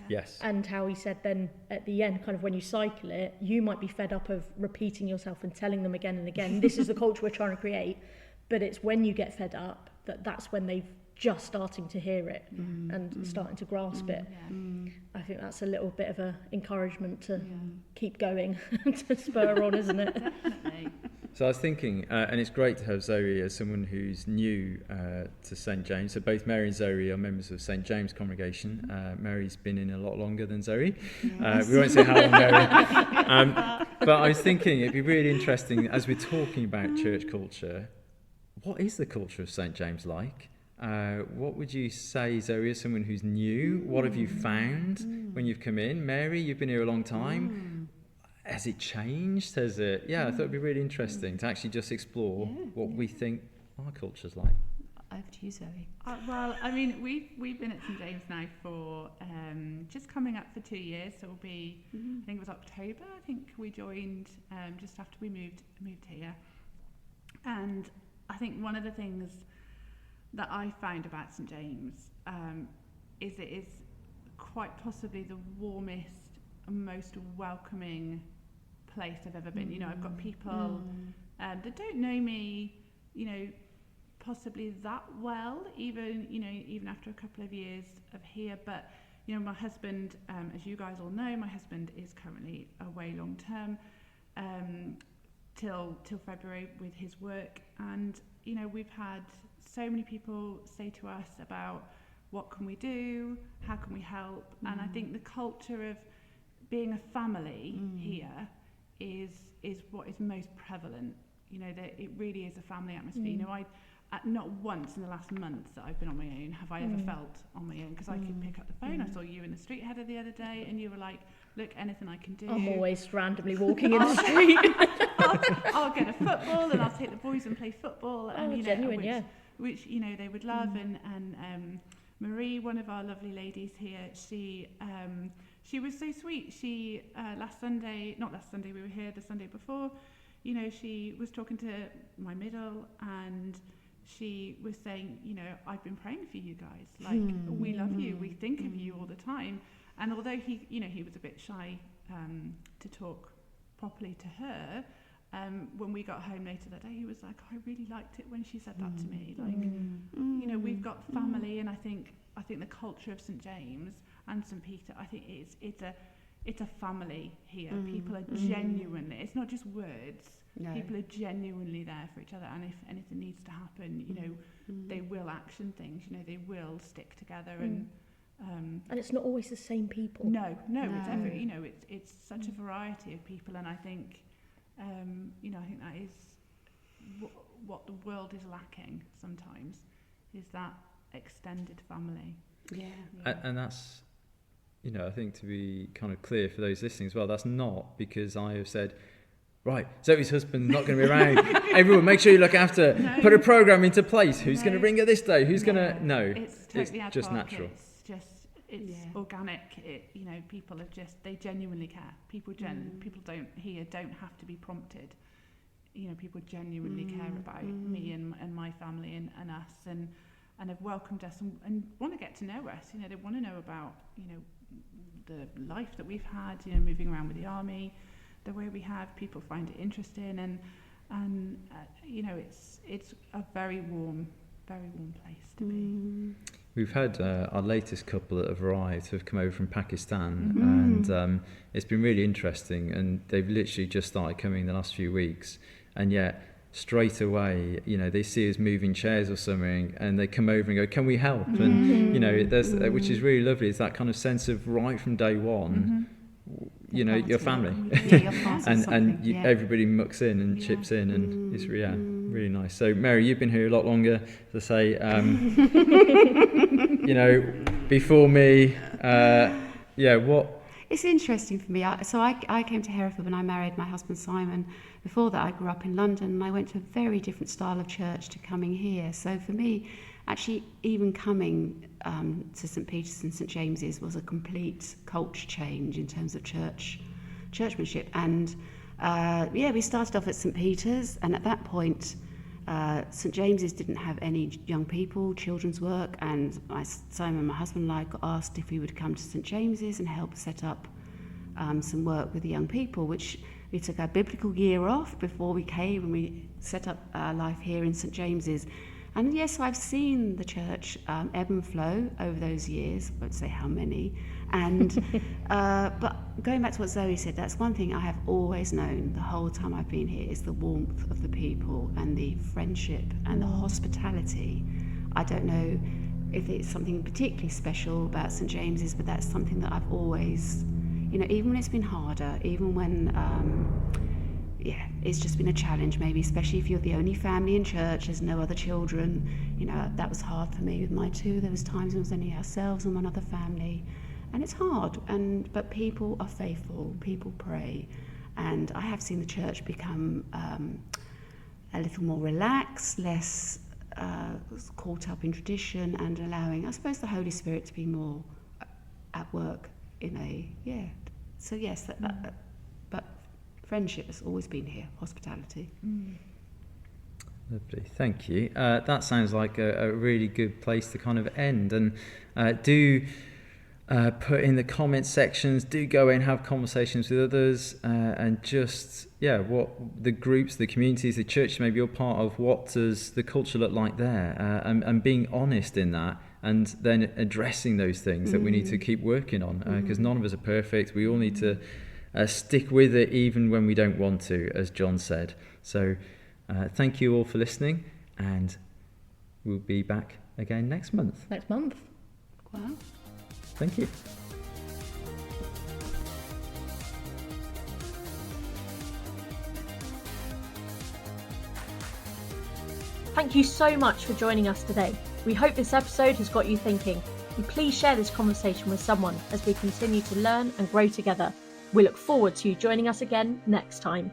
Yes. And how he said then at the end, kind of when you cycle it, you might be fed up of repeating yourself and telling them again and again, this is the culture we're trying to create. But it's when you get fed up that's when they've just starting to hear it and starting to grasp it. I think that's a little bit of a encouragement to keep going, to spur on, isn't it? Definitely. So I was thinking, and it's great to have Zoe as someone who's new to St James. So both Mary and Zoe are members of St James congregation. Mary's been in a lot longer than Zoe. We won't say how long, Mary. But I was thinking it'd be really interesting as we're talking about church culture. What is the culture of St James like? What would you say, Zoe, as someone who's new? What have you found when you've come in? Mary, you've been here a long time. Has it changed? Has it? I thought it'd be really interesting to actually just explore what we think our culture's like. Over to you, Zoe. Well, I mean, we've been at St James now for just coming up for 2 years. So it'll be, I think it was October. I think we joined just after we moved here. And I think one of the things that I found about St James is it is quite possibly the warmest and most welcoming place I've ever been. You know, I've got people that don't know me, you know, possibly that well, even after a couple of years of here. But, you know, my husband, as you guys all know, my husband is currently away long term till February with his work. And, you know, we've had so many people say to us about what can we do, how can we help. And I think the culture of being a family here is what is most prevalent. You know, that it really is a family atmosphere. You know, not once in the last month that I've been on my own have I ever felt on my own, because I could pick up the phone. I saw you in the street header the other day and you were like, look, anything I can do. I'm always randomly walking in the street. I'll get a football and I'll take the boys and play football. And, you know, genuine, which, you know, they would love. And Marie one of our lovely ladies here. She was so sweet. She not last Sunday, we were here the Sunday before. You know, she was talking to my middle, and she was saying, you know, I've been praying for you guys. Like, we love you. We think of you all the time. And although he was a bit shy to talk properly to her, when we got home later that day, he was like, I really liked it when she said that to me. Like, you know, we've got family, and I think the culture of St James and St Peter, I think it's a family here. People are genuinely, it's not just words. No. People are genuinely there for each other, and if anything needs to happen, you know, they will action things. You know, they will stick together, and it's not always the same people. No. It's you know, it's such a variety of people, and I think, you know, I think that is what the world is lacking sometimes, is that extended family. Yeah. And that's, you know, I think to be kind of clear for those listening as well, that's not because I have said, right, Zoe's husband's not going to be around. Everyone, make sure you look after. No. Put a program into place. Who's going to ring her this day? Who's going to? No, it's totally it's just natural. It's organic. You know, people are they genuinely care. People don't have to be prompted. You know, people genuinely care about me and my family and us, and have welcomed us and want to get to know us. You know, they want to know about, you know, the life that we've had. You know, moving around with the army, the way we have. People find it interesting, and you know, it's a very warm place to be. We've had our latest couple that have arrived who have come over from Pakistan, and it's been really interesting, and they've literally just started coming in the last few weeks, and yet straight away, you know, they see us moving chairs or something, and they come over and go, can we help? And you know, there's which is really lovely. It's that kind of sense of right from day one, you know, your family, and everybody mucks in and chips in, and it's really nice. So Mary, you've been here a lot longer, as I say, you know, before me. What? It's interesting for me. I came to Hereford when I married my husband Simon. Before that, I grew up in London, and I went to a very different style of church to coming here. So for me, actually, even coming to St Peter's and St James's was a complete culture change in terms of churchmanship. And we started off at St Peter's, and at that point, St James's didn't have any young people, children's work, and Simon, my husband, and I got asked if we would come to St James's and help set up some work with the young people, which we took our biblical year off before we came, and we set up our life here in St James's. And yes, I've seen the church ebb and flow over those years. I won't say how many. And but going back to what Zoe said, that's one thing I have always known the whole time I've been here, is the warmth of the people and the friendship and the hospitality. I don't know if it's something particularly special about St James's, but that's something that I've always, you know, even when it's been harder, even when it's just been a challenge, maybe, especially if you're the only family in church, there's no other children. You know, that was hard for me with my two. There was times when it was only ourselves and one other family, and it's hard. But people are faithful, people pray, and I have seen the church become a little more relaxed, less caught up in tradition, and allowing, I suppose, the Holy Spirit to be more at work in a So yes, but friendship has always been here, hospitality. Lovely, thank you. That sounds like a really good place to kind of end. And do put in the comment sections, do go in, have conversations with others, and just, what the groups, the communities, the churches maybe you're part of, what does the culture look like there? And being honest in that, and then addressing those things that we need to keep working on, because none of us are perfect. We all need to stick with it even when we don't want to, as John said. So thank you all for listening, and we'll be back again next month. Wow. Thank you. Thank you so much for joining us today. We hope this episode has got you thinking. And please share this conversation with someone as we continue to learn and grow together. We look forward to you joining us again next time.